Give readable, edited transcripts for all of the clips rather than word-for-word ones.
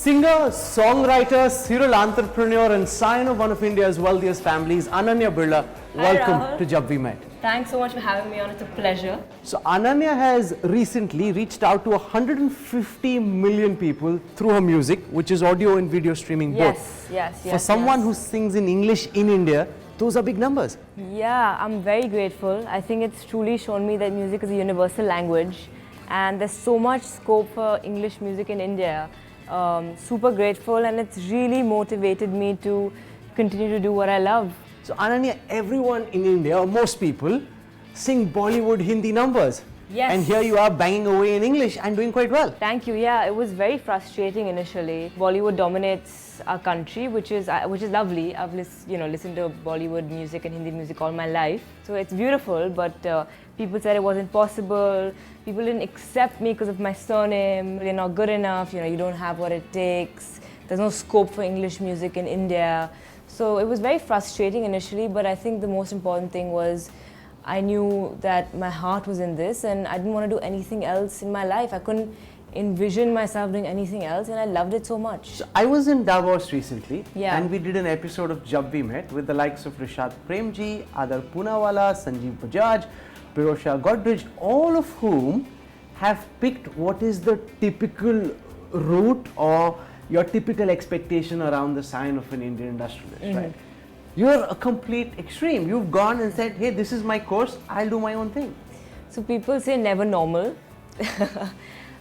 Singer, songwriter, serial entrepreneur and scion of one of India's wealthiest families, Ananya Birla. Welcome Rahul. to Jab We Met. Thanks so much for having me on. It's a pleasure. So Ananya has recently reached out to 150 million people through her music, which is audio and video streaming both. Yes. For someone who sings in English in India, those are big numbers. Yeah, I'm very grateful. I think it's truly shown me that music is a universal language and there's so much scope for English music in India. Super grateful, and it's really motivated me to continue to do what I love. So Ananya, everyone in India, or most people, sing Bollywood Hindi numbers. Yes. And here you are banging away in English and doing quite well. Thank you. Yeah, it was very frustrating initially. Bollywood dominates our country, which is lovely. I've listened to Bollywood music and Hindi music all my life, so it's beautiful. But people said it wasn't possible. People didn't accept me because of my surname. You're not good enough. You don't have what it takes. There's no scope for English music in India. So it was very frustrating initially. But I think the most important thing was, I knew that my heart was in this and I didn't want to do anything else in my life. I couldn't envision myself doing anything else, and I loved it so much. So I was in Davos recently, Yeah. and we did an episode of Jab We Met with the likes of Rishad Premji, Adar Poonawala, Sanjeev Bajaj, Pirosha Godrej, all of whom have picked what is the typical route or your typical expectation around the sign of an Indian industrialist, right? You're a complete extreme. You've gone and said, hey, this is my course, I'll do my own thing. So people say never normal,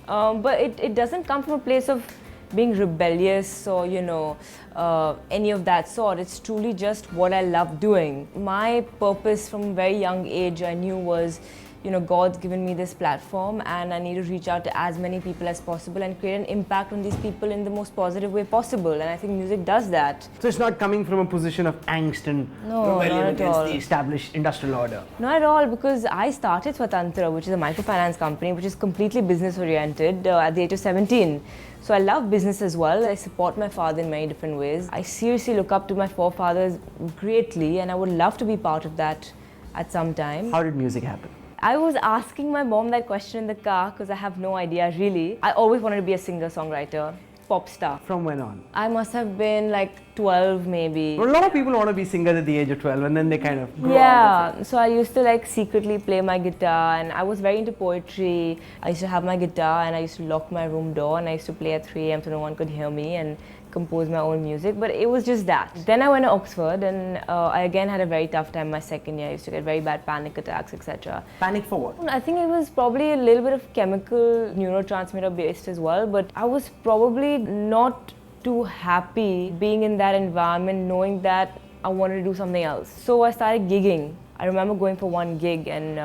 but it doesn't come from a place of being rebellious or any of that sort. It's truly just what I love doing. My purpose from a very young age, I knew, was God's given me this platform and I need to reach out to as many people as possible and create an impact on these people in the most positive way possible, and I think music does that. So it's not coming from a position of angst and No, rebellion not at against all. the established industrial order. Not at all, because I started Swatantra, which is a microfinance company which is completely business oriented at the age of 17. So I love business as well. I support my father in many different ways. I seriously look up to my forefathers greatly, and I would love to be part of that at some time. How did music happen? I was asking my mom that question in the car because I have no idea really. I always wanted to be a singer-songwriter, pop star. From when on? I must have been like 12 maybe. Well, a lot of people want to be singers at the age of 12 and then they kind of grow out of Yeah, so I used to secretly play my guitar, and I was very into poetry. I used to have my guitar and I used to lock my room door and I used to play at 3 a.m. so no one could hear me and compose my own music, but it was just that. Then I went to Oxford and I again had a very tough time my second year. I used to get very bad panic attacks, etc. Panic for what? I think it was probably a little bit of chemical neurotransmitter based as well, but I was probably not too happy being in that environment, knowing that I wanted to do something else. So I started gigging. I remember going for one gig and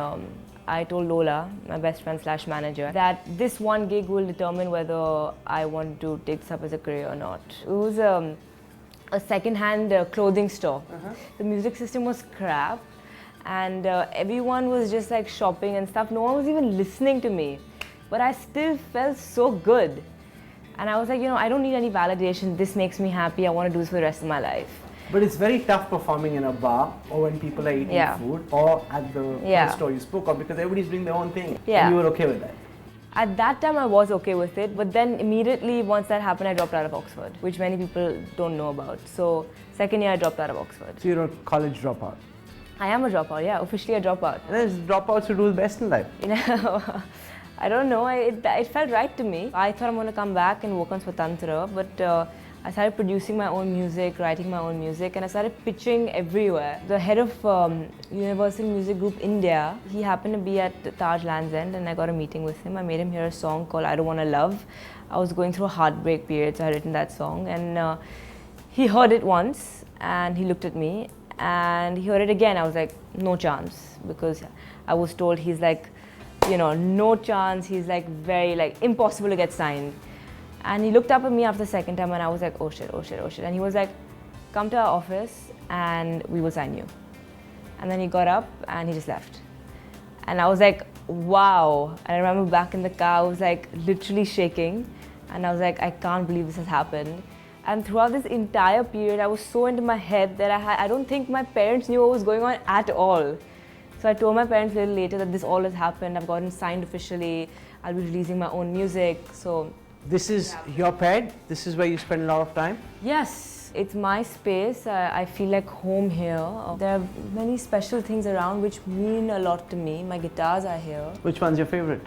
I told Lola, my best friend / manager, that this one gig will determine whether I want to take this up as a career or not. It was a second-hand clothing store. The music system was crap, and everyone was just shopping and stuff. No one was even listening to me, but I still felt so good. And I was like, I don't need any validation. This makes me happy. I want to do this for the rest of my life. But it's very tough performing in a bar or when people are eating food or at the store you spoke of, because everybody's doing their own thing. Yeah. And you were okay with that. At that time I was okay with it, but then immediately once that happened I dropped out of Oxford, which many people don't know about. So second year I dropped out of Oxford. So you're a college dropout. I am a dropout, yeah, officially a dropout. And there's dropouts who do the best in life. I don't know, it felt right to me. I thought I'm going to come back and work on Swatantra, but I started producing my own music, writing my own music, and I started pitching everywhere. The head of Universal Music Group India, he happened to be at Taj Land's End, and I got a meeting with him. I made him hear a song called I Don't Wanna Love. I was going through a heartbreak period, so I had written that song, and he heard it once, and he looked at me, and he heard it again. I was like, no chance, because I was told he's no chance, he's very impossible to get signed. And he looked up at me after the second time and I was like, oh shit. And he was like, come to our office and we will sign you. And then he got up and he just left. And I was like, wow. And I remember back in the car, I was literally shaking. And I was like, I can't believe this has happened. And throughout this entire period, I was so into my head that I don't think my parents knew what was going on at all. So I told my parents a little later that this all has happened. I've gotten signed officially. I'll be releasing my own music. So This is your pad. This is where you spend a lot of time. Yes, it's my space. I feel like home here. There are many special things around which mean a lot to me. My guitars are here. Which one's your favorite?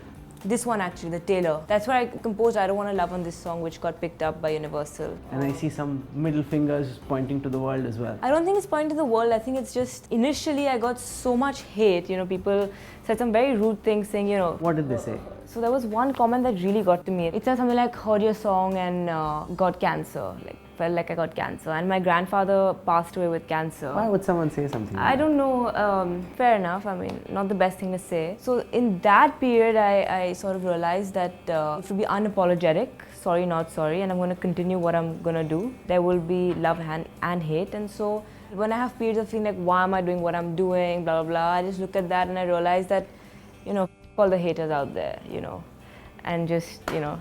This one actually, the Taylor. That's where I composed I Don't Wanna Love on this song, which got picked up by Universal. And I see some middle fingers pointing to the world as well. I don't think it's pointing to the world. I think it's just, initially I got so much hate. You know, people said some very rude things saying, you know. What did they say? So there was one comment that really got to me. It said something like, heard your song and got cancer. Like, felt like I got cancer. And my grandfather passed away with cancer. Why would someone say something like I don't know. Fair enough. I mean, not the best thing to say. So in that period, I sort of realized that you should be unapologetic. Sorry, not sorry. And I'm going to continue what I'm going to do. There will be love and hate. And so when I have periods of feeling like, why am I doing what I'm doing, blah, blah, blah, I just look at that and I realize that, you know, all the haters out there, you know, and just, you know,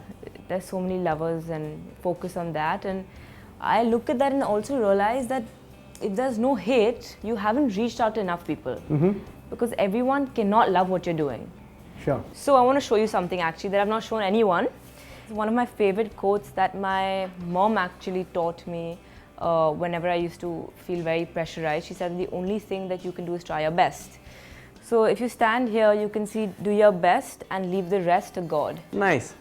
there's so many lovers and focus on that. And I look at that and also realize that if there's no hate, you haven't reached out to enough people. Because everyone cannot love what you're doing. Sure. So I want to show you something actually that I've not shown anyone. It's one of my favorite quotes that my mom actually taught me whenever I used to feel very pressurized. She said, the only thing that you can do is try your best. So if you stand here, you can see, do your best and leave the rest to God. Nice.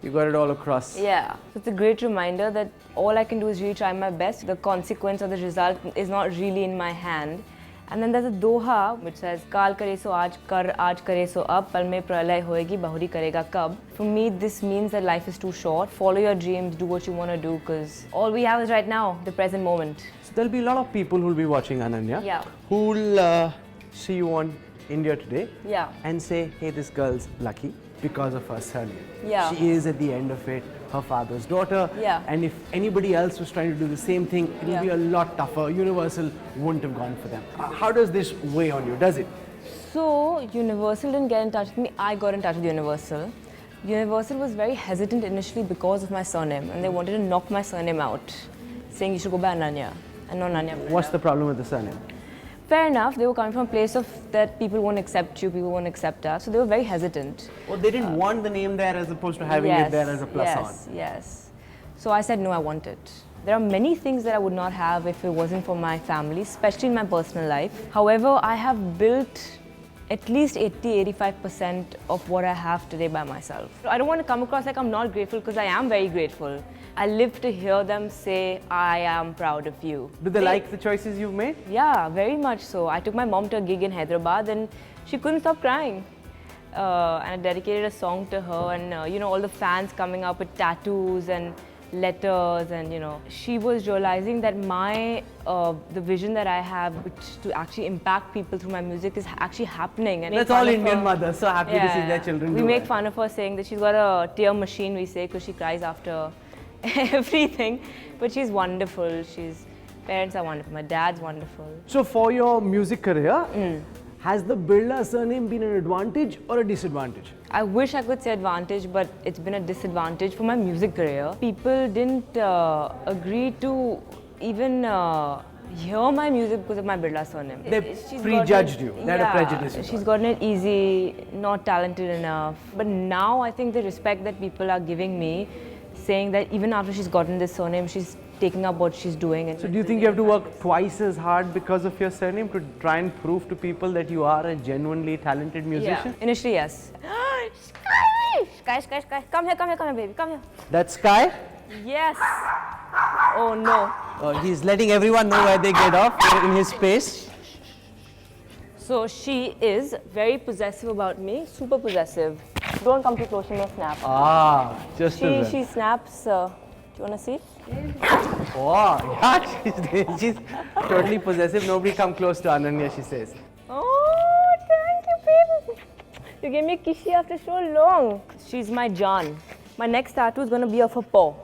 You got it all across. Yeah. So it's a great reminder that all I can do is really try my best. The consequence or the result is not really in my hand. And then there's a doha which says, Kaal kare so aaj kare so ab, pal mein pralay hoegi, bahuri karega kab. For me, this means that life is too short. Follow your dreams, do what you want to do, because all we have is right now, the present moment. So there'll be a lot of people who'll be watching Ananya. Yeah. Who'll see you on India Today. Yeah. And say, hey, this girl's lucky because of her surname. Yeah. She is at the end of it her father's daughter. Yeah. And if anybody else was trying to do the same thing, it would be a lot tougher. Universal wouldn't have gone for them. How does this weigh on you? Does it? So Universal didn't get in touch with me. I got in touch with Universal. Universal was very hesitant initially because of my surname, and they wanted to knock my surname out, saying you should go by Ananya and not Ananya Birla. What's the problem with the surname? Fair enough, they were coming from a place of that people won't accept you, people won't accept us, so they were very hesitant. Well, they didn't want the name there as opposed to having it there as a plus on. Yes. So I said no, I want it. There are many things that I would not have if it wasn't for my family, especially in my personal life. However, I have built at least 80-85% of what I have today by myself. I don't want to come across like I'm not grateful, because I am very grateful. I live to hear them say, I am proud of you. Do they like the choices you've made? Yeah, very much so. I took my mom to a gig in Hyderabad and she couldn't stop crying. And I dedicated a song to her, and you know, all the fans coming up with tattoos and letters, and you know, she was realizing that my the vision that I have, which to actually impact people through my music, is actually happening. And that's all Indian mothers, so happy to see their children we do make well. fun of her saying that she's got a tear machine, we say, because she cries after everything. But she's wonderful. Parents are wonderful. My dad's wonderful. So for your music career, has the Birla surname been an advantage or a disadvantage? I wish I could say advantage, but it's been a disadvantage for my music career. People didn't agree to even hear my music because of my Birla surname. They prejudged you. They had a prejudice. She's gotten it easy, not talented enough. But now I think the respect that people are giving me, saying that even after she's gotten this surname, she's taking up what she's doing. And so do you think you have to work twice as hard because of your surname to try and prove to people that you are a genuinely talented musician? Yeah. Initially, yes. Sky. Come here, baby, come here. That's Sky? Yes. Oh no. He's letting everyone know where they get off. They're in his space. So she is very possessive about me, super possessive. Don't come too close, she may snap. Just She snaps. Do you want to see? Oh, yeah, she's totally possessive. Nobody come close to Ananya, she says. Oh, thank you, baby. You gave me a kissy after so long. She's my John. My next tattoo is going to be of her paw.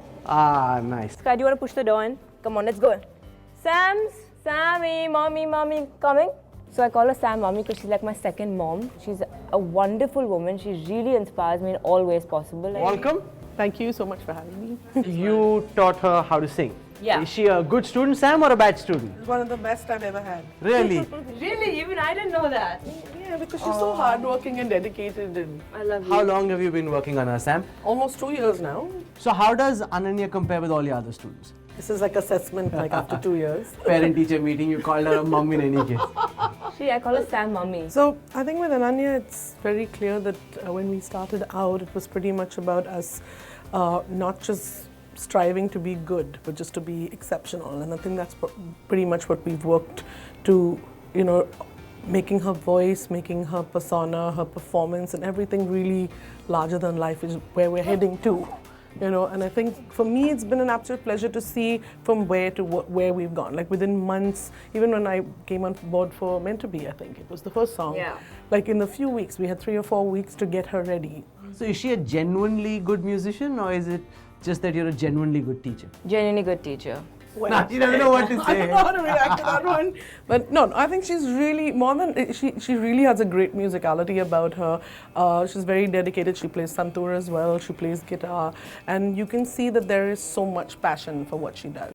Nice. Sky, do you want to push the door in? Come on, let's go. Sammy, mommy, coming. So I call her Sam Mommy because she's like my second mom. She's a wonderful woman. She really inspires me in all ways possible. Welcome. Thank you so much for having me. You taught her how to sing. Yeah. Is she a good student, Sam, or a bad student? One of the best I've ever had. Really? Really? Even I didn't know that. Yeah, because she's so hardworking and dedicated, and I love you. How long have you been working on her, Sam? almost 2 years now. So how does Ananya compare with all your other students? This is like assessment, like after 2 years. Parent-teacher meeting, you called her a mum in any case. I call her Sam Mummy. So I think with Ananya, it's very clear that when we started out, it was pretty much about us not just striving to be good, but just to be exceptional. And I think that's pretty much what we've worked to, making her voice, making her persona, her performance, and everything really larger than life is where we're heading to. And I think for me it's been an absolute pleasure to see from where to where we've gone. Like within months, even when I came on board for Meant to Be, I think it was the first song. Yeah. Like in a few weeks, we had 3 or 4 weeks to get her ready. So is she a genuinely good musician, or is it just that you're a genuinely good teacher? Genuinely good teacher. Well, Nah, she doesn't know what to I say. don't know how to react to that one. But no, I think she's really more than she really has a great musicality about her. She's very dedicated. She plays santoor as well. She plays guitar, and you can see that there is so much passion for what she does.